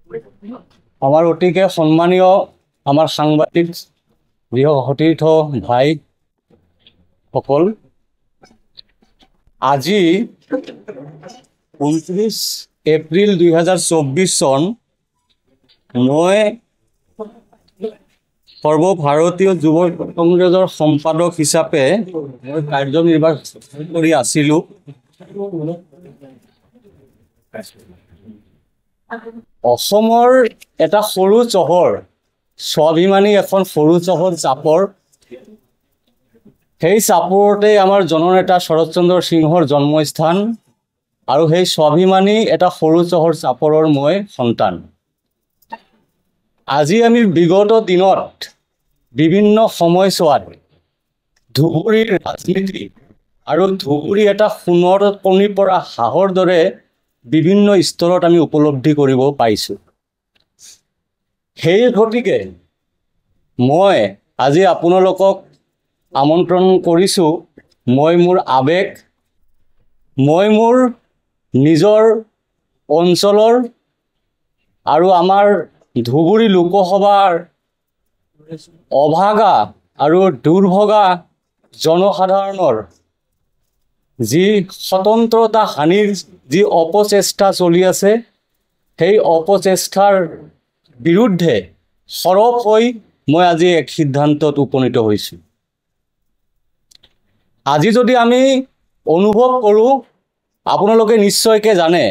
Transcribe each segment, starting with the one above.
আমাৰ অতিকে সম্মানীয় আমাৰ সাংবাদিক গৃহ সতীৰ্থ ভাই সকল, আজি 29 এপ্ৰিল 2024 চন মই সৰ্বভাৰতীয় যুৱ কংগ্ৰেছৰ সম্পাদক হিচাপে মই কাৰ্যনিৰ্বাহ কৰি আছিলোঁ। অসমৰ এটা সৰু চহৰ, স্বাভিমানী এখন সৰু চহৰ চাপৰ। সেই চাপৰতে আমাৰ জননেতা শৰৎচন্দ্ৰ সিংহৰ জন্মস্থান আৰু সেই স্বাভিমানী এটা সৰু চহৰ চাপৰৰ মই সন্তান। আজি আমি বিগত দিনত বিভিন্ন সময়ছোৱাত ধুবুৰীৰ ৰাজনীতি আৰু ধুবুৰী এটা সোণৰ কণীৰ পৰা হাঁহৰ দৰে বিভিন্ন স্তৰত আমি উপলব্ধি কৰিব পাৰিছোঁ। সেই গতিকে মই আজি আপোনালোকক আমন্ত্ৰণ কৰিছোঁ। মই মোৰ আৱেগ, মই মোৰ নিজৰ অঞ্চলৰ আৰু আমাৰ ধুবুৰী লোকসভাৰ অভাগা আৰু দুৰ্ভগা জনসাধাৰণৰ যি স্বতন্ত্ৰতা হানিৰ যি অপচেষ্টা চলি আছে, সেই অপচেষ্টাৰ বিৰুদ্ধে সৰব হৈ মই আজি এক সিদ্ধান্তত উপনীত হৈছোঁ। আজি যদি আমি অনুভৱ কৰোঁ, আপোনালোকে নিশ্চয়কৈ জানে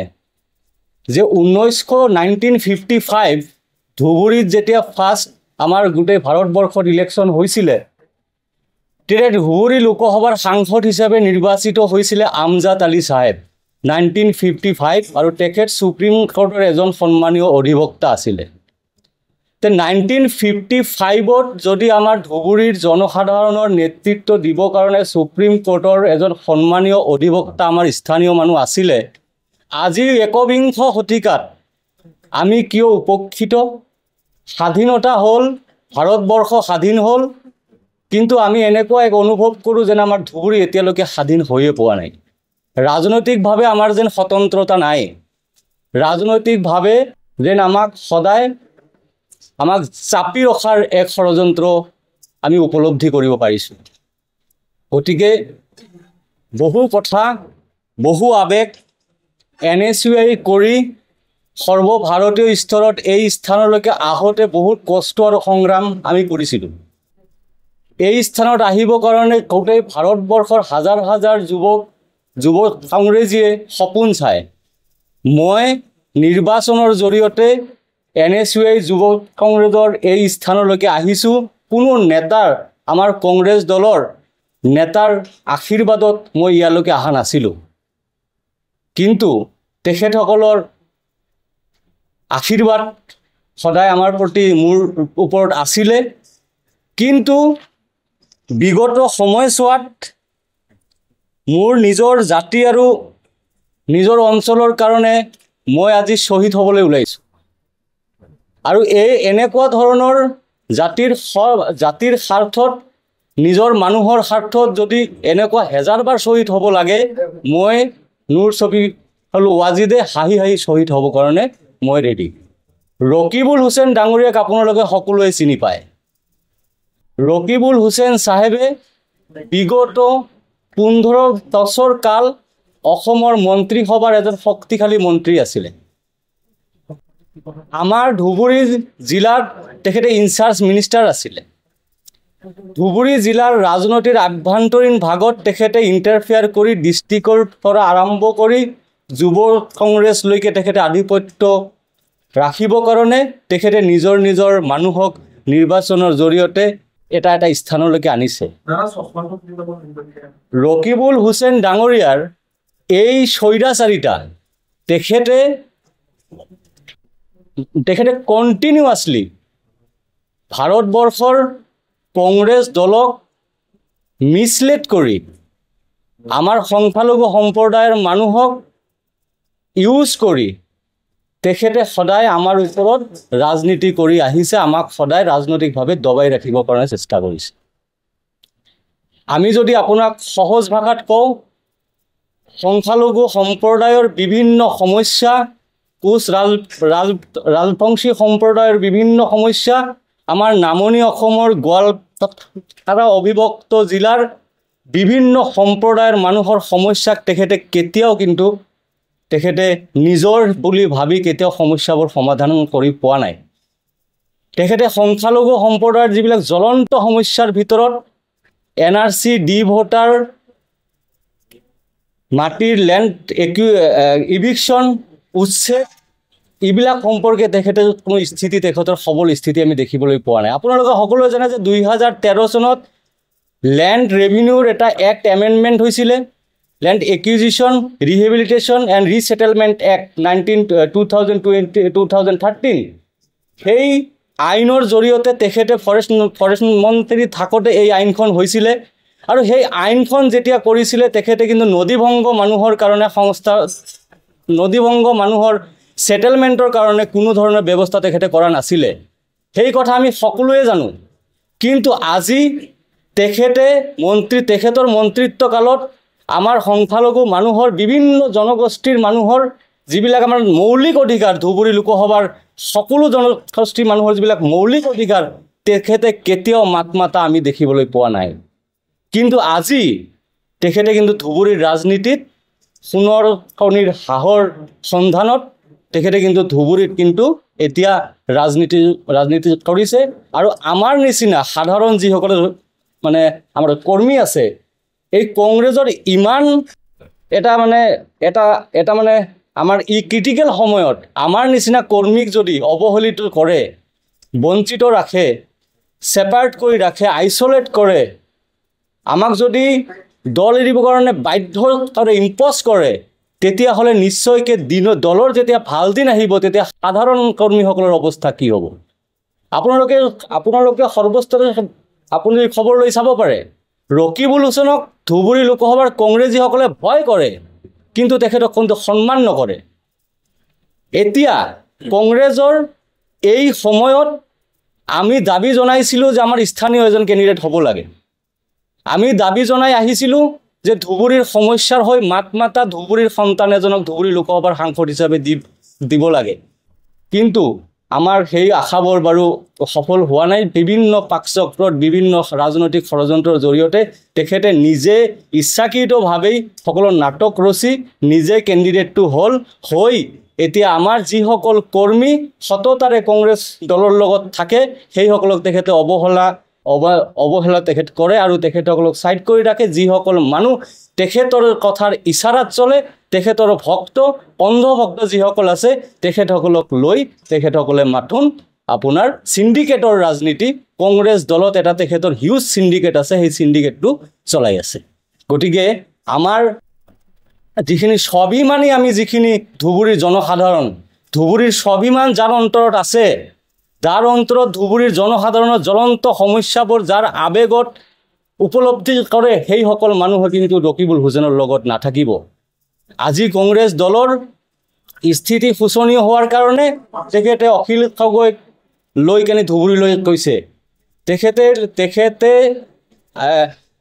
যে 1955 ধুবুৰীত যেতিয়া ফাৰ্ষ্ট আমাৰ গোটেই ভাৰতবৰ্ষত ইলেকশ্যন হৈছিলে, তেতিয়া ধুবুৰী লোকসভাৰ সাংসদ হিচাপে নিৰ্বাচিত হৈছিলে আমজাদ আলী চাহেব 1955, আৰু তেখেত সুপ্ৰিম কোৰ্টৰ এজন সন্মানীয় অধিবক্তা আছিলে। 1955ত যদি আমাৰ ধুবুৰীৰ জনসাধাৰণৰ নেতৃত্ব দিবৰ কাৰণে সুপ্ৰিম কোৰ্টৰ এজন সন্মানীয় অধিবক্তা আমাৰ স্থানীয় মানুহ আছিলে, আজিৰ একবিংশ শতিকাত আমি কিয় উপেক্ষিত? স্বাধীনতা হ'ল, ভাৰতবৰ্ষ স্বাধীন হ'ল, কিন্তু আমি এনেকুৱা এক অনুভৱ কৰোঁ যেন আমাৰ ধুবুৰী এতিয়ালৈকে স্বাধীন হৈয়ে পোৱা নাই। ৰাজনৈতিকভাৱে আমাৰ যেন স্বতন্ত্ৰতা নাই, ৰাজনৈতিকভাৱে যেন আমাক সদায় চাপি ৰখাৰ এক ষড়যন্ত্ৰ আমি উপলব্ধি কৰিব পাৰিছোঁ। গতিকে বহু কথা, বহু আৱেগ NSUI কৰি সৰ্বভাৰতীয় স্তৰত এই স্থানলৈকে আহোঁতে বহুত কষ্ট আৰু সংগ্ৰাম আমি কৰিছিলোঁ। এই স্থানত আহিবৰ কাৰণে গোটেই ভাৰতবৰ্ষৰ হাজাৰ হাজাৰ যুৱ কংগ্ৰেছীয়ে সপোন চায়। মই নিৰ্বাচনৰ জৰিয়তে NSUI যুৱ কংগ্ৰেছৰ এই স্থানলৈকে আহিছোঁ। কোনো নেতাৰ, আমাৰ কংগ্ৰেছ দলৰ নেতাৰ আশীৰ্বাদত মই ইয়ালৈকে অহা নাছিলোঁ, কিন্তু তেখেতসকলৰ আশীৰ্বাদ সদায় আমাৰ প্ৰতি, মোৰ ওপৰত আছিলে। কিন্তু বিগত সময়ছোৱাত মোৰ নিজৰ জাতি আৰু নিজৰ অঞ্চলৰ কাৰণে মই আজি শ্বহীদ হ'বলৈ ওলাইছোঁ। আৰু এনেকুৱা ধৰণৰ জাতিৰ স্বাৰ্থত, নিজৰ মানুহৰ স্বাৰ্থত যদি এনেকুৱা হেজাৰবাৰ শ্বহীদ হ'ব লাগে, মই নূৰ ছবি ৱাজিদে হাঁহি হাঁহি শ্বহীদ হ'ব কাৰণে মই ৰেডি। ৰকিবুল হুছেইন ডাঙৰীয়াক আপোনালোকে সকলোৱে চিনি পায়। ৰকিবুল হুছেইন চাহেবে বিগত 15 বছৰ কাল অসমৰ মন্ত্ৰীসভাৰ এজন শক্তিশালী মন্ত্ৰী আছিলে। আমাৰ ধুবুৰী জিলাৰ তেখেতে ইনচাৰ্জ মিনিষ্টাৰ আছিলে। ধুবুৰী জিলাৰ ৰাজনৈতিক আভ্যন্তৰীণ ভাগত তেখেতে ইণ্টাৰফেয়াৰ কৰি ডিষ্ট্ৰিক্টৰ পৰা আৰম্ভ কৰি যুৱ কংগ্ৰেছলৈকে তেখেতে আধিপত্য ৰাখিবৰ কাৰণে তেখেতে নিজৰ মানুহক নিৰ্বাচনৰ জৰিয়তে এটা স্থানলৈকে আনিছে। ৰকিবুল হুছেইন ডাঙৰীয়াৰ এই স্বৈৰাচাৰিতা তেখেতে কণ্টিনিউৱাছলি ভাৰতবৰ্ষৰ কংগ্ৰেছ দলক মিছলিড কৰি আমাৰ সংখ্যালঘু সম্প্ৰদায়ৰ মানুহক ইউজ কৰি তেখেতে সদায় আমাৰ ওপৰত ৰাজনীতি কৰি আহিছে, আমাক সদায় ৰাজনৈতিকভাৱে দবাই ৰাখিবৰ কাৰণে চেষ্টা কৰিছে। আমি যদি আপোনাক সহজ ভাষাত কওঁ, সংখ্যালঘু সম্প্ৰদায়ৰ বিভিন্ন সমস্যা কোচ ৰাজবংশী সম্প্ৰদায়ৰ বিভিন্ন সমস্যা, আমাৰ নামনি অসমৰ গোৱালপাৰা অবিভক্ত জিলাৰ বিভিন্ন সম্প্ৰদায়ৰ মানুহৰ সমস্যাক তেখেতে কেতিয়াও কিন্তু তেখেতে নিজৰ বুলি ভাবি কেতিয়াও সমস্যাবোৰ সমাধান কৰি পোৱা নাই। তেখেতে সংখ্যালঘু সম্প্ৰদায়ৰ যিবিলাক জ্বলন্ত সমস্যাৰ ভিতৰত NRC, ডি ভোটাৰ, মাটিৰ লেণ্ড ইভিকশ্যন, উচ্ছেদ, এইবিলাক সম্পৰ্কে তেখেতে কোনো স্থিতি, তেখেতৰ সবল স্থিতি আমি দেখিবলৈ পোৱা নাই। আপোনালোকে সকলোৱে জানে যে 2013 চনত লেণ্ড ৰেভিনিউৰ এটা এক্ট এমেণ্ডমেণ্ট হৈছিলে, land acquisition, rehabilitation and resettlement act 2013। সেই আইনৰ জৰিয়তে তেখেতে ফৰেষ্ট মন্ত্ৰী থাকোঁতে এই আইনখন হৈছিলে। আৰু সেই আইনখন যেতিয়া কৰিছিলে তেখেতে কিন্তু নদীভংগ মানুহৰ কাৰণে নদীভংগ মানুহৰ ছেটেলমেণ্টৰ কাৰণে কোনো ধৰণৰ ব্যৱস্থা তেখেতে কৰা নাছিলে। সেই কথা আমি সকলোৱে জানো। কিন্তু আজি তেখেতৰ মন্ত্ৰিত্ব কালত আমাৰ সংখ্যালঘু মানুহৰ বিভিন্ন জনগোষ্ঠীৰ মানুহৰ যিবিলাক আমাৰ মৌলিক অধিকাৰ, ধুবুৰী লোকসভাৰ সকলো জনগোষ্ঠীৰ মানুহৰ যিবিলাক মৌলিক অধিকাৰ তেখেতে কেতিয়াও মাত মাতা আমি দেখিবলৈ পোৱা নাই। কিন্তু আজি তেখেতে কিন্তু ধুবুৰীৰ ৰাজনীতিত সোণৰ খনিৰ হাঁহৰ সন্ধানত তেখেতে কিন্তু ধুবুৰীত কিন্তু এতিয়া ৰাজনীতি কৰিছে। আৰু আমাৰ নিচিনা সাধাৰণ যিসকলে মানে আমাৰ কৰ্মী আছে, এই কংগ্ৰেছৰ ইমান এটা আমাৰ ই ক্ৰিটিকেল সময়ত আমাৰ নিচিনা কৰ্মীক যদি অৱহেলিত কৰে, বঞ্চিত ৰাখে, ছেপাৰেট কৰি ৰাখে, আইচলেট কৰে, আমাক যদি দল এৰিবৰ কাৰণে বাধ্য কৰে, ইম্প'জ কৰে, তেতিয়াহ'লে নিশ্চয়কৈ দলৰ যেতিয়া ভাল দিন আহিব তেতিয়া সাধাৰণ কৰ্মীসকলৰ অৱস্থা কি হ'ব? আপোনালোকে সৰ্বস্তৰে আপুনি খবৰ লৈ চাব পাৰে, ৰকিবুল হুছেইনক ধুবুৰী লোকসভাৰ কংগ্ৰেছীসকলে ভয় কৰে, কিন্তু তেখেতক কিন্তু সন্মান নকৰে। এতিয়া কংগ্ৰেছৰ এই সময়ত আমি দাবী জনাইছিলোঁ যে আমাৰ স্থানীয় এজন কেণ্ডিডেট হ'ব লাগে। আমি দাবী জনাই আহিছিলোঁ যে ধুবুৰীৰ সমস্যাৰ হৈ মাত মাতা ধুবুৰীৰ সন্তান এজনক ধুবুৰী লোকসভাৰ সাংসদ হিচাপে দিব লাগে। কিন্তু আমাৰ সেই আশাবোৰ বাৰু সফল হোৱা নাই। বিভিন্ন পাকচক্ৰত, বিভিন্ন ৰাজনৈতিক ষড়যন্ত্ৰৰ জৰিয়তে তেখেতে নিজে ইচ্ছাকৃতভাৱেই সকলো নাটক ৰচি নিজে কেণ্ডিডেটটো হৈ এতিয়া আমাৰ যিসকল কৰ্মী সততাৰে কংগ্ৰেছ দলৰ লগত থাকে সেইসকলক তেখেতে অৱহেলা তেখেত কৰে আৰু তেখেতসকলক ছাইড কৰি ৰাখে। যিসকল মানুহ তেখেতৰ কথাৰ ইচাৰাত চলে, তেখেতৰ অন্ধভক্ত যিসকল আছে, তেখেতসকলক লৈ তেখেতসকলে মাথোন আপোনাৰ চিণ্ডিকেটৰ ৰাজনীতি, কংগ্ৰেছ দলত এটা তেখেতৰ হিউজ চিণ্ডিকেট আছে, সেই চিণ্ডিকেটটো চলাই আছে। গতিকে আমাৰ যিখিনি স্বাভিমানী, আমি যিখিনি ধুবুৰীৰ জনসাধাৰণ, ধুবুৰীৰ স্বাভিমান যাৰ অন্তৰত আছে, যাৰ অন্তৰত ধুবুৰীৰ জনসাধাৰণৰ জ্বলন্ত সমস্যাবোৰ যাৰ আৱেগত উপলব্ধি কৰে, সেইসকল মানুহে কিন্তু ৰকিবুল হুছেইনৰ লগত নাথাকিব। আজি কংগ্ৰেছ দলৰ স্থিতি শোচনীয় হোৱাৰ কাৰণে তেখেতে অখিল গগৈক লৈ কেনে ধুবুৰীলৈ কৈছে। তেখেতে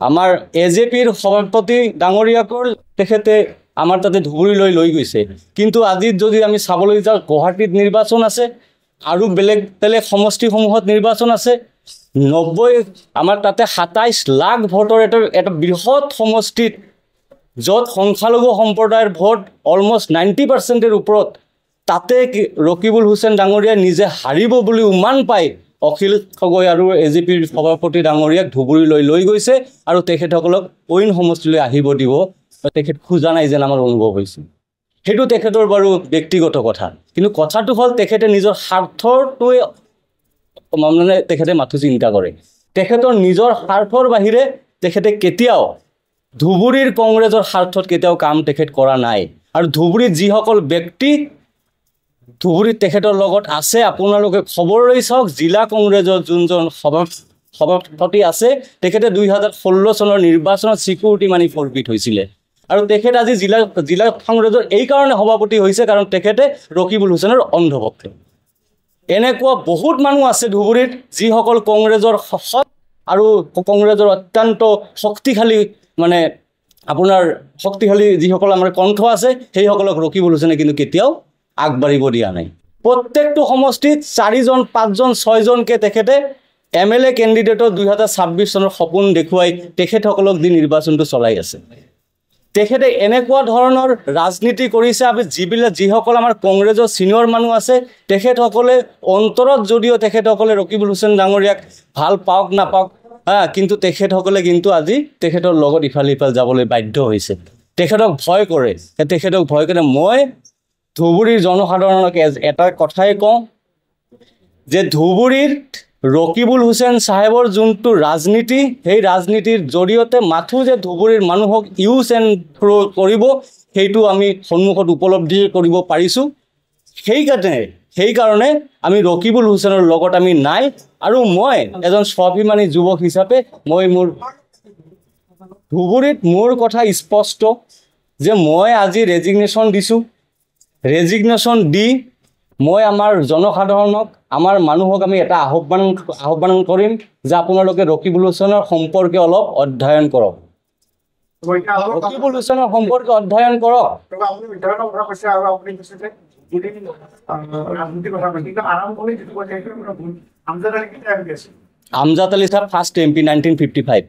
আমাৰ AJPৰ সভাপতি ডাঙৰীয়াকৰ তেখেতে আমাৰ তাতে ধুবুৰীলৈ লৈ গৈছে। কিন্তু আজি যদি আমি চাবলৈ যাওঁ, গুৱাহাটীত নিৰ্বাচন আছে আৰু বেলেগ সমষ্টিসমূহত নিৰ্বাচন আছে। আমাৰ তাতে 27 লাখ ভোটৰ এটা বৃহৎ সমষ্টিত, য'ত সংখ্যালঘু সম্প্ৰদায়ৰ ভোট অলমষ্ট 90%ৰ ওপৰত, তাতে ৰকিবুল হুছেইন ডাঙৰীয়া নিজে হাৰিব বুলি উমান পাই অখিল গগৈ আৰু AJPৰ সভাপতি ডাঙৰীয়াক ধুবুৰীলৈ লৈ গৈছে আৰু তেখেতসকলক অইন সমষ্টিলৈ আহিব দিব তেখেত খোজা নাই যেন আমাৰ অনুভৱ হৈছে। সেইটো তেখেতৰ বাৰু ব্যক্তিগত কথা, কিন্তু কথাটো হ'ল তেখেতে নিজৰ স্বাৰ্থটোৱে মানে তেখেতে মাথো চিন্তা কৰে। তেখেতৰ নিজৰ স্বাৰ্থৰ বাহিৰে তেখেতে কেতিয়াও ধুবুৰীৰ কংগ্ৰেছৰ স্বাৰ্থত কেতিয়াও কাম তেখেত কৰা নাই। আৰু ধুবুৰীত যিসকল ব্যক্তি ধুবুৰীত তেখেতৰ লগত আছে, আপোনালোকে খবৰ লৈ চাওক, জিলা কংগ্ৰেছৰ যোনজন সভাপতি আছে, তেখেতে 2016 চনৰ নিৰ্বাচনত চিকিউৰিটি মানি ফৰফিট হৈছিলে। আৰু তেখেত আজি জিলা কংগ্ৰেছৰ এই কাৰণে সভাপতি হৈছে কাৰণ তেখেতে ৰকিবুল হুছেইনৰ অন্ধভক্ত। এনেকুৱা বহুত মানুহ আছে ধুবুৰীত যিসকল কংগ্ৰেছৰ সৎ আৰু কংগ্ৰেছৰ অত্যন্ত শক্তিশালী, মানে আপোনাৰ শক্তিশালী যিসকল আমাৰ কণ্ঠ আছে, সেইসকলক ৰকিবুল হুছেইনে কিন্তু কেতিয়াও আগবাঢ়িব দিয়া নাই। প্ৰত্যেকটো সমষ্টিত 4জন 5জন 6জনকৈ তেখেতে MLA কেণ্ডিডেটৰ 2026 চনৰ সপোন দেখুৱাই তেখেতসকলক দি নিৰ্বাচনটো চলাই আছে। তেখেতে এনেকুৱা ধৰণৰ ৰাজনীতি কৰিছে। আমি যিসকল আমাৰ কংগ্ৰেছৰ ছিনিয়ৰ মানুহ আছে তেখেতসকলে অন্তৰত যদিও তেখেতসকলে ৰকিবুল হুছেইন ডাঙৰীয়াক ভাল পাওক নাপাওক কিন্তু তেখেতসকলে কিন্তু আজি তেখেতৰ লগত ইফাল সিফাল যাবলৈ বাধ্য হৈছে। তেখেতক ভয় কৰে। মই ধুবুৰীৰ জনসাধাৰণক এটা কথাই কওঁ যে ধুবুৰীত ৰকিবুল হুছেইন চাহেবৰ যোনটো ৰাজনীতি, সেই ৰাজনীতিৰ জৰিয়তে মাথো যে ধুবুৰীৰ মানুহক ইউজ এণ্ড থ্ৰ' কৰিব সেইটো আমি সন্মুখত উপলব্ধি কৰিব পাৰিছোঁ। সেইকাৰণে আমি ৰকিবুল হুছেইনৰ লগত আমি নাই। আৰু মই এজন স্বাভিমানী যুৱক হিচাপে মই মোৰ ধুবুৰীত মোৰ কথা স্পষ্ট যে মই আজি ৰেজিগনেশ্যন দিছোঁ। ৰেজিগনেশ্যন দি মই আমাৰ জনসাধাৰণক আমাৰ মানুহক আমি এটা আহ্বান কৰিম যে আপোনালোকে ৰকিবুল হুছেইনৰ সম্পৰ্কে অলপ অধ্যয়ন কৰক। ৰকিবুল হুছেইনৰ সম্পৰ্কে অধ্যয়ন কৰক। Amjad Ali sir first MP 1955।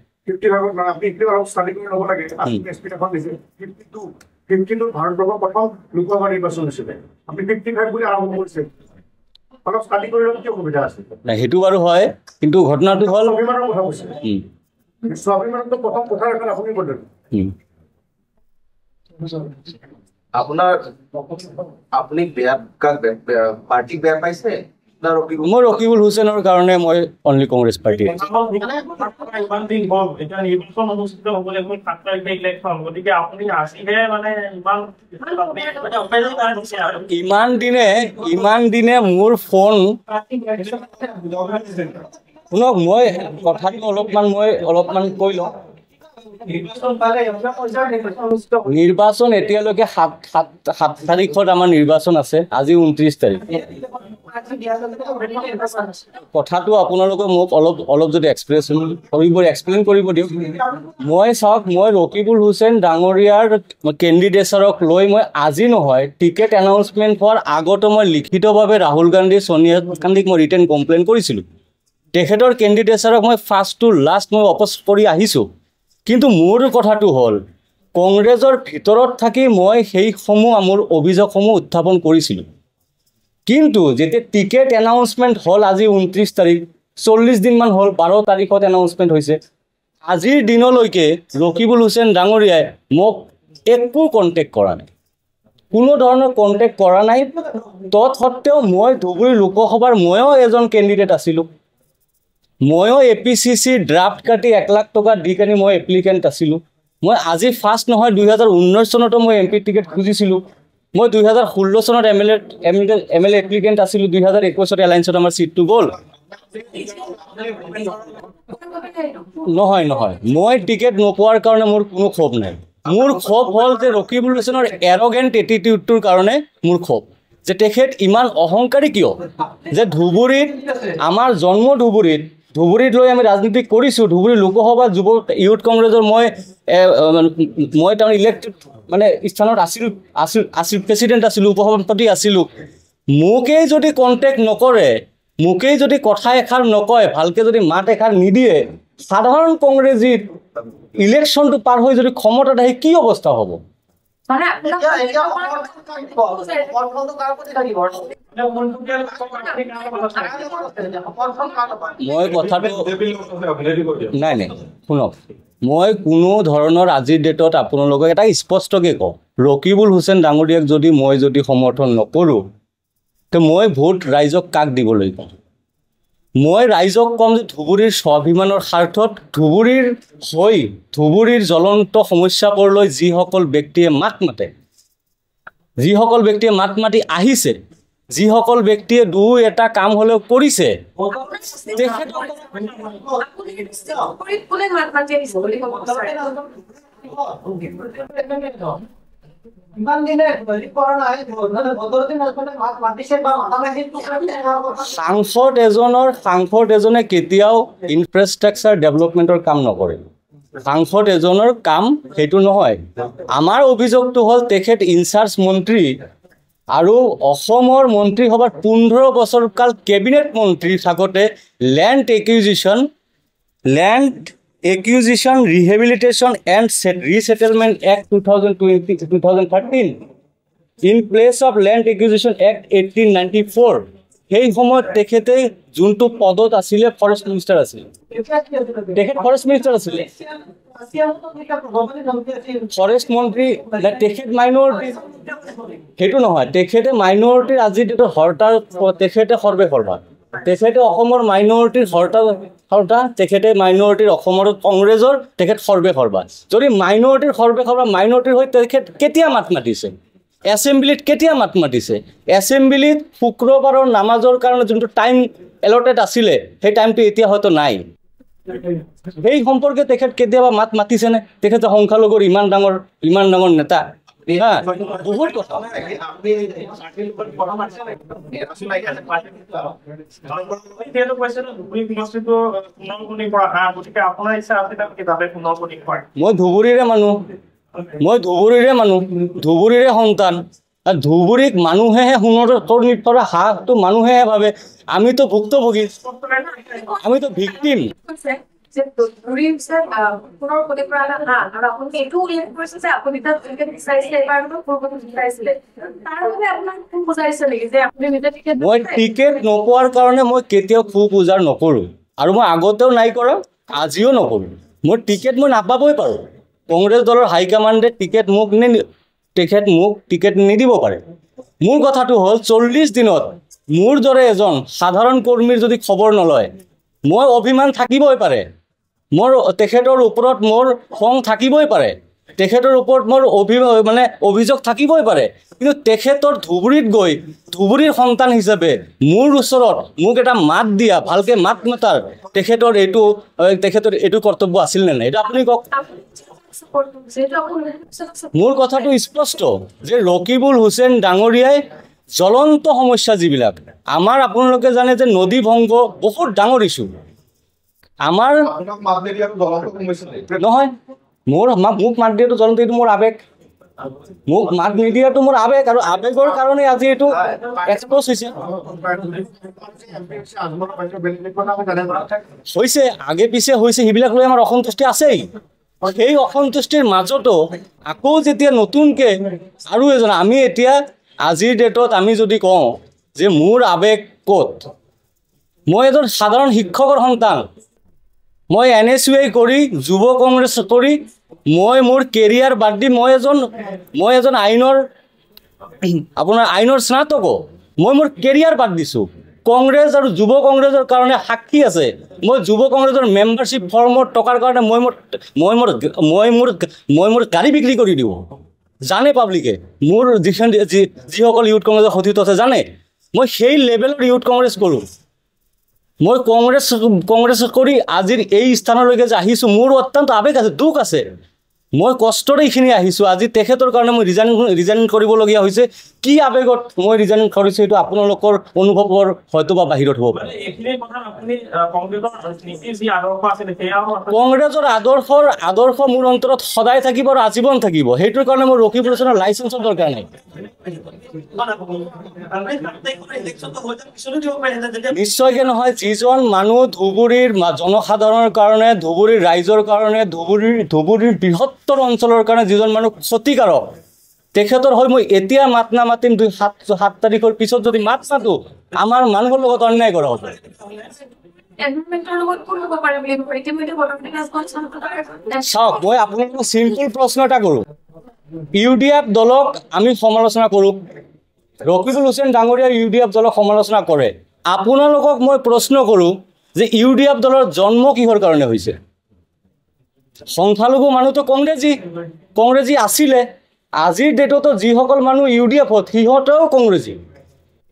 ভাৰতবৰ্ষৰ প্ৰথম লোকসভা নিৰ্বাচন হৈছিলে। আপুনি 55 বুলি আৰম্ভ কৰিছে, অলপ ষ্টাডি কৰি ল'লে কি অসুবিধা আছে? নাই, সেইটো বাৰু হয়, কিন্তু ঘটনাটো হ'ল স্বাভিমানৰ কথা কৈছে। স্বাভিমানতো প্ৰথম কথা এখন আপুনি ক'লে আপোনাৰ আপুনি পাৰ্টিক বেয়া পাইছে? মই ৰকিবুল হুছেইনৰ কাৰণে মই অনলি কংগ্ৰেছ পাৰ্টি। ইমান দিনে মোৰ ফোন শুনক, মই কথাটো অলপমান কৈ লওঁ। নিৰ্বাচন এতিয়ালৈকে 7 তাৰিখত আমাৰ নিৰ্বাচন আছে, আজি 29 তাৰিখ। কথাটো আপোনালোকে মোক অলপ যদি এক্সপ্লেইন কৰিব দিয়ক। মই চাওক, মই ৰকিবুল হুছেইন ডাঙৰীয়াৰ কেণ্ডিডেটছৰক লৈ মই আজি নহয়, টিকেট এনাউন্সমেণ্ট হোৱাৰ আগতো মই লিখিতভাৱে ৰাহুল গান্ধী, সোনিয়া গান্ধীক মই ৰিটেন কমপ্লেইন কৰিছিলোঁ। তেখেতৰ কেণ্ডিডেটছৰক মই ফাৰ্ষ্ট টু লাষ্ট মই অপ'জ কৰি আহিছোঁ। কিন্তু মোৰ কথাটো হ'ল, কংগ্ৰেছৰ ভিতৰত থাকি মই মোৰ অভিযোগসমূহ উত্থাপন কৰিছিলোঁ। কিন্তু যেতিয়া টিকেট এনাউন্সমেণ্ট হ'ল আজি 29 তাৰিখ, 40 দিনমান হ'ল, 12 তাৰিখত এনাউন্সমেণ্ট হৈছে। আজিৰ দিনলৈকে ৰকিবুল হুছেইন ডাঙৰীয়াই মোক একো কণ্টেক্ট কৰা নাই, কোনো ধৰণৰ কণ্টেক্ট কৰা নাই। তৎসত্ত্বেও মই ধুবুৰী লোকসভাৰ ময়ো এজন কেণ্ডিডেট আছিলোঁ। ময়ো APCC ড্ৰাফ্ট কাটি 1 লাখ টকা দি কানি মই এপ্লিকেণ্ট আছিলোঁ। মই আজি ফাৰ্ষ্ট নহয়, 2019 চনতো মই MP টিকেট খুজিছিলোঁ। মই 2016 চনত MLA এপ্লিকেণ্ট আছিলোঁ। 2021 এলায়েন্সত আমাৰ ছিটটো গ'ল। নহয়, মই টিকেট নোপোৱাৰ কাৰণে মোৰ কোনো ক্ষোভ নাই। মোৰ ক্ষোভ হ'ল যে ৰকিবুল হুছেইনৰ এৰগেণ্ট এটিটিউডটোৰ কাৰণে মোৰ ক্ষোভ, যে তেখেত ইমান অহংকাৰী কিয়, যে ধুবুৰীত আমাৰ জন্ম ধুবুৰীত লৈ আমি ৰাজনীতি কৰিছোঁ। ধুবুৰী লোকসভা যুৱ ইউথ কংগ্ৰেছৰ মই তাৰ ইলেক্টেড স্থানত আছিলোঁ, প্ৰেচিডেণ্ট আছিলোঁ, উপসভাপতি আছিলোঁ। মোকেই যদি কণ্টেক্ট নকৰে, মোকেই যদি কথা এষাৰ নকয়, ভালকৈ যদি মাত এষাৰ নিদিয়ে, সাধাৰণ কংগ্ৰেছীত ইলেকশ্যনটো পাৰ হৈ যদি ক্ষমতাত আহি কি অৱস্থা হ'ব? মই কথাটো নাই, শুনক, মই কোনো ধৰণৰ আজিৰ ডেটত আপোনালোকক এটা স্পষ্টকৈ কওঁ, ৰকিবুল হুছেইন ডাঙৰীয়াক মই যদি সমৰ্থন নকৰোঁ, তো মই ভোট ৰাইজক কাক দিবলৈ কওঁ? মই ৰাইজক ক'ম যে ধুবুৰীৰ স্বাভিমানৰ স্বাৰ্থত ধুবুৰীৰ জ্বলন্ত সমস্যাবোৰলৈ যিসকল ব্যক্তিয়ে মাত মাতি আহিছে, যিসকল ব্যক্তিয়ে এটা কাম হ'লেও কৰিছে, সাংসদ এজনে কেতিয়াও ইনফ্ৰাষ্ট্ৰাকচাৰ ডেভেলপমেণ্টৰ কাম নকৰে। সাংসদ এজনৰ কাম সেইটো নহয়। আমাৰ অভিযোগটো হ'ল তেখেত ইনচাৰ্জ মন্ত্ৰী, আৰু অসমৰ মন্ত্ৰীসভাত 15 বছৰ কাল কেবিনেট মন্ত্ৰী থাকোঁতে land acquisition rehabilitation and resettlement act 2013 in place of land acquisition act 1894 সেই সময়ত তেখেতে যোনটো পদত আছিলে ফৰেষ্ট মিনিষ্টাৰ আছিলে তেখেত ফৰেষ্ট মিনিষ্টাৰ আছিলে ফৰেষ্ট মন্ত্ৰী তেখেত মাইনৰিটি সেইটো নহয় তেখেতে মাইনৰিটিৰ আজি যিটো হৰ্তা তেখেতে সৰ্বেসৰ্বা তেখেতে অসমৰ মাইনৰিটিৰ হৰ্তা তেখেতে মাইনৰিটিৰ অসমৰ কংগ্ৰেছৰ তেখেত সৰ্বেসৰ্বা যদি মাইনৰিটিৰ সৰ্বেসৰ্বা মাইনৰিটিৰ হৈ তেখেত কেতিয়া মাত মাতিছে এছেম্বলিত কেতিয়া মাত মাতিছে এছেম্বলিত শুক্ৰবাৰৰ নামাজৰ কাৰণে যোনটো টাইম এলটেড আছিলে সেই টাইমটো এতিয়া হয়তো নাই সেই সম্পৰ্কে তেখেত কেতিয়াবা মাত মাতিছেনে তেখেতে সংখ্যালঘুৰ ইমান ডাঙৰ নেতা বহুত কথা মই ধুবুৰীৰে মানুহ ধুবুৰীৰে সন্তান ধুবুৰীক মানুহেহে সোণৰ নিৰ্ভৰ হাঁহটো মানুহেহে ভাবে আমিতো ভুক্তভোগী আমিতো ভিক্টিম মই টিকেট নোপোৱাৰ কাৰণে মই কেতিয়াও সুখ উজাৰ নকৰোঁ আৰু মই আগতেও নাই কৰা আজিও নকৰোঁ মই টিকেট মই নাপাবই পাৰোঁ কংগ্ৰেছ দলৰ হাইকমাণ্ডে তেখেত মোক টিকেট নিদিব পাৰে মোৰ কথাটো হ'ল 40 দিনত মোৰ দৰে এজন সাধাৰণ কৰ্মীৰ যদি খবৰ নলয় মই অভিমান থাকিবই পাৰে মোৰ তেখেতৰ ওপৰত মোৰ খং থাকিবই পাৰে তেখেতৰ ওপৰত মোৰ অভিযোগ থাকিবই পাৰে কিন্তু তেখেতৰ ধুবুৰীত গৈ ধুবুৰীৰ সন্তান হিচাপে মোৰ ওচৰত মোক এটা মাত দিয়া ভালকে মাত মাতাৰ তেখেতৰ এইটো কৰ্তব্য আছিল নে নাই এটা আপুনি কওক মোৰ কথাটো স্পষ্ট যে ৰকিবুল হুছেইন ডাঙৰীয়াই জ্বলন্ত সমস্যা যিবিলাক আমাৰ আপোনালোকে জানে যে নদী ভংগ বহুত ডাঙৰ ইছ্যু আমাৰ নহয় মোক মাত দিয়াটো জ্বলন্ত এইটো মোৰ আৱেগ মোক মাত নিদিয়াটো মোৰ আৱেগ আৰু আৱেগৰ কাৰণে আজি এইটো এক্সপ'জ হৈছে আগে পিছে হৈছে সেইবিলাক লৈ আমাৰ অসন্তুষ্টি আছেই সেই অসন্তুষ্টিৰ মাজতো আকৌ যেতিয়া নতুনকৈ আৰু এজন আমি এতিয়া আজিৰ ডেটত আমি যদি কওঁ যে মোৰ আৱেগ ক'ত মই এজন সাধাৰণ শিক্ষকৰ সন্তান মই NSUI কৰি যুৱ কংগ্ৰেছ কৰি মই মোৰ কেৰিয়াৰ বাদ দি মই এজন আইনৰ স্নাতক মই মোৰ কেৰিয়াৰ বাদ দিছোঁ কংগ্ৰেছ আৰু যুৱ কংগ্ৰেছৰ কাৰণে সাক্ষী আছে মই যুৱ কংগ্ৰেছৰ মেম্বাৰশ্বিপ ফৰ্মৰ টকাৰ কাৰণে মই মোৰ গাড়ী বিক্ৰী কৰি দিওঁ জানে পাব্লিকে মোৰ যিসকল ইউথ কংগ্ৰেছৰ সতীৰ্থ আছে জানে মই সেই লেভেলৰ ইউথ কংগ্ৰেছ কৰোঁ মই কংগ্ৰেছ কৰি আজিৰ এই স্থানলৈকে যে আহিছোঁ মোৰ অত্যন্ত আৱেগ আছে দুখ আছে মই কষ্টৰে এইখিনি আহিছোঁ আজি তেখেতৰ কাৰণে মই ৰিজাইন কৰিবলগীয়া হৈছে কি আৱেগত মই ৰিজাইন কৰিছোঁ এইটো আপোনালোকৰ অনুভৱৰ হয়তো বা বাহিৰত হ'ব পাৰে কংগ্ৰেছৰ আদৰ্শ মোৰ অন্তৰত সদায় থাকিব আৰু আজীৱন থাকিব সেইটোৰ কাৰণে মোৰ ৰকিবুল হুছেইনৰ লাইচেন্সৰ দৰকাৰ নাই নিশ্চয়কৈ নহয় যিজন মানুহ ধুবুৰীৰ জনসাধাৰণৰ কাৰণে ধুবুৰীৰ ৰাইজৰ কাৰণে ধুবুৰীৰ বৃহত্তৰ অঞ্চলৰ কাৰণে যিজন মানুহ ক্ষতিকাৰক তেখেতৰ হৈ মই এতিয়া মাত নামাতিম 7 তাৰিখৰ পিছত যদি মাত মাতোঁ আমাৰ মানুহৰ লগত অন্যায় কৰা হ'ব চাওক মই আপোনালোকক চিম্পল প্ৰশ্ন এটা কৰোঁ UDF দলক আমি সমালোচনা কৰোঁ ৰকিবুল হুছেইন ডাঙৰীয়া UDF দলক সমালোচনা কৰে আপোনালোকক মই প্ৰশ্ন কৰোঁ যে UDF দলৰ জন্ম কিহৰ কাৰণে হৈছে সংখ্যালঘু মানুহতো কংগ্ৰেছী আছিলে আজিৰ ডেটতো যিসকল মানুহ UDFত সিহঁতেও কংগ্ৰেছী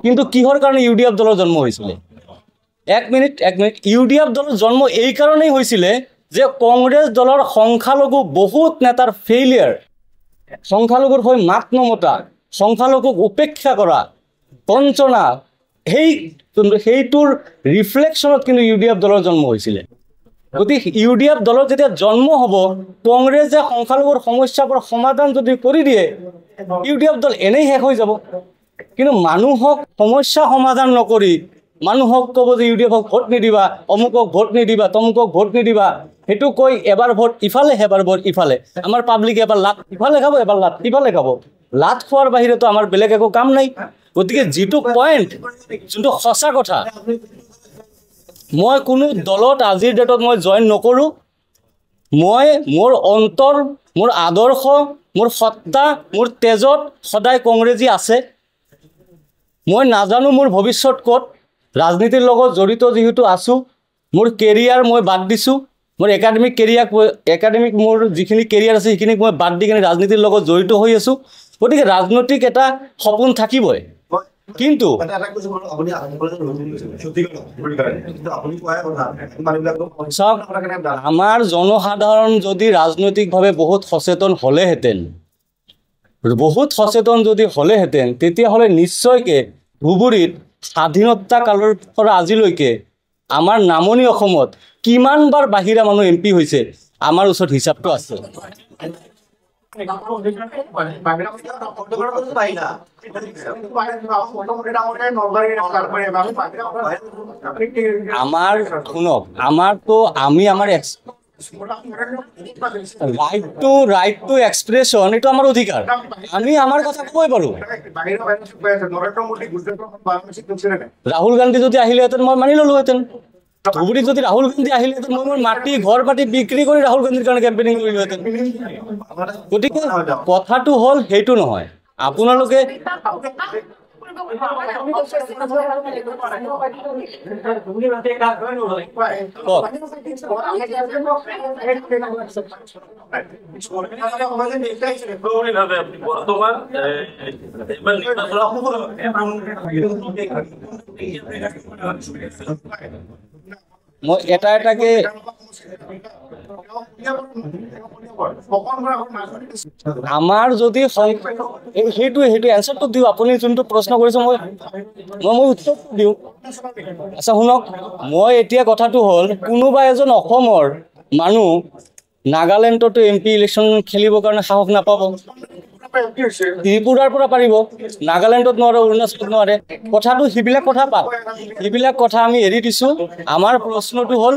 কিন্তু কিহৰ কাৰণে UDF দলৰ জন্ম হৈছিলে এক মিনিট UDF দলৰ জন্ম এই কাৰণেই হৈছিলে যে কংগ্ৰেছ দলৰ সংখ্যালঘু বহুত নেতাৰ ফেইলিয়াৰ সংখ্যালঘুৰ হৈ মাত নমতা সংখ্যালঘুক উপেক্ষা কৰা বঞ্চনা সেইটোৰ ৰিফ্লেকশ্যনত কিন্তু UDF দলৰ জন্ম হৈছিলে গতিকে UDF দলৰ যেতিয়া জন্ম হ'ব কংগ্ৰেছে সংখ্যালঘুৰ সমস্যাবোৰ সমাধান যদি কৰি দিয়ে UDF দল এনেই শেষ হৈ যাব কিন্তু মানুহক সমস্যা সমাধান নকৰি মানুহক ক'ব যে UDFক ভোট নিদিবা, অমুকক ভোট নিদিবা, তমুকক ভোট নিদিবা, সেইটো কৈ এবাৰ ভোট ইফালে এবাৰ ভোট ইফালে। আমাৰ পাব্লিকে এবাৰ লাট ইফালে খাব, এবাৰ লাট ইফালে খাব। লাট খোৱাৰ বাহিৰেতো আমাৰ বেলেগ একো কাম নাই। গতিকে যিটো পইণ্ট, যোনটো সঁচা কথা, মই কোনো দলত আজিৰ ডেটত মই জইন নকৰোঁ। মই মোৰ অন্তৰ, মোৰ আদৰ্শ, মোৰ সত্তা, মোৰ তেজত সদায় কংগ্ৰেছী আছে। মই নাজানো মোৰ ভৱিষ্যত ক'ত। ৰাজনীতিৰ লগত জড়িত যিহেতু আছোঁ, মোৰ কেৰিয়াৰ মই বাদ দিছোঁ। মোৰ একাডেমিক মোৰ যিখিনি কেৰিয়াৰ আছে সেইখিনিক মই বাদ দি কিনে ৰাজনীতিৰ লগত জড়িত হৈ আছোঁ। গতিকে ৰাজনৈতিক এটা সপোন থাকিবই। কিন্তু চাওক, আমাৰ জনসাধাৰণ যদি ৰাজনৈতিকভাৱে বহুত সচেতন হ'লেহেঁতেন তেতিয়াহ'লে নিশ্চয়কৈ ধুবুৰীত স্বাধীনতা কালৰ পৰা আজিলৈকে আমাৰ নামনি অসমত কিমানবাৰ বাহিৰা মানুহ MP হৈছে আমাৰ ওচৰত হিচাপটো আছে। আমাৰ শুনক, আমাৰতো আমি আমাৰ ৰাইট টু এক্সপ্ৰেছন এইটো আমাৰ অধিকাৰ। আমি আমাৰ কথা ক'বই পাৰোঁ। ৰাহুল গান্ধী যদি আহিলেহেঁতেন মই মানি ল'লোহেঁতেন। ধুবুৰীত যদি ৰাহুল গান্ধী আহিলেহেঁতেন মই মোৰ মাটি ঘৰ পাতি বিক্ৰী কৰি ৰাহুল গান্ধীৰ কাৰণে কেম্পেইনিং কৰিলোহেঁতেন। গতিকে কথাটো হ'ল সেইটো নহয়। আপোনালোকে মই এটাকে আমাৰ যদি সেইটোৱে এনচাৰটো দিওঁ। আপুনি যোনটো প্ৰশ্ন কৰিছে মই উত্তৰটো দিওঁ। আচ্ছা শুনক, মই এতিয়া কথাটো হ'ল, কোনোবা এজন অসমৰ মানুহ নাগালেণ্ডতো MP ইলেকশ্যন খেলিবৰ কাৰণে সাহস নাপাব। ত্ৰিপুৰাৰ পৰা পাৰিব, নাগালেণ্ডত নোৱাৰে, অৰুণাচলত নোৱাৰে। কথাটো সেইবিলাক কথা বাদ, সেইবিলাক কথা আমি এৰি দিছোঁ। আমাৰ প্ৰশ্নটো হ'ল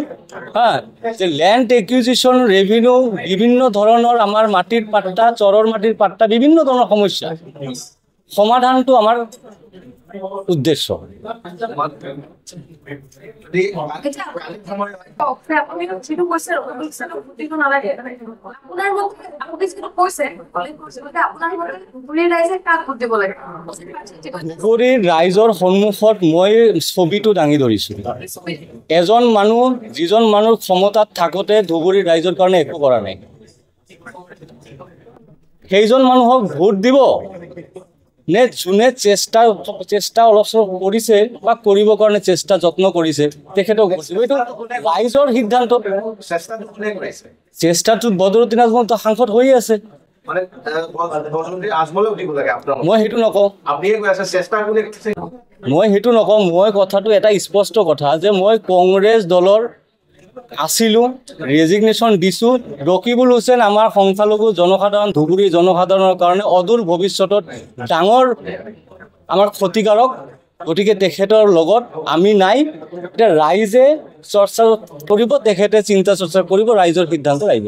যে লেণ্ড একুইজিশ্যন, ৰেভিনিউ, বিভিন্ন ধৰণৰ আমাৰ মাটিৰ পাট্টা, চৰৰ মাটিৰ পাট্টা, বিভিন্ন ধৰণৰ সমস্যা সমাধানটো আমাৰ উদ্দেশ্য। ধুবুৰীৰ ৰাইজৰ সন্মুখত মই ছবিটো দাঙি ধৰিছোঁ। এজন মানুহ, যিজন মানুহ ক্ষমতাত থাকোঁতে ধুবুৰীৰ ৰাইজৰ কাৰণে একো কৰা নাই, সেইজন মানুহক ভোট দিব নে যোনে চেষ্টা অলপ চলপ কৰিছে বা কৰিবৰ কাৰণে যত্ন কৰিছে তেখেতক এইটো ৰাইজৰ সিদ্ধান্ত। চেষ্টাটো বদৰুদ্দিন আজমল সাংসদ হৈয়ে আছে। মই সেইটো নকওঁ, মই কথাটো এটা স্পষ্ট কথা যে মই কংগ্ৰেছ দলৰ আছিলোঁ, ৰেজিগনেশ্যন দিছোঁ। ৰকিবুল হুছেইন আমাৰ সংখ্যালঘু জনসাধাৰণ, ধুবুৰী জনসাধাৰণৰ কাৰণে অদূৰ ভৱিষ্যতত ডাঙৰ আমাৰ ক্ষতিকাৰক। গতিকে তেখেতৰ লগত আমি নাই। এতিয়া ৰাইজে চৰ্চা কৰিব, তেখেতে চিন্তা চৰ্চা কৰিব, ৰাইজৰ সিদ্ধান্ত আহিব।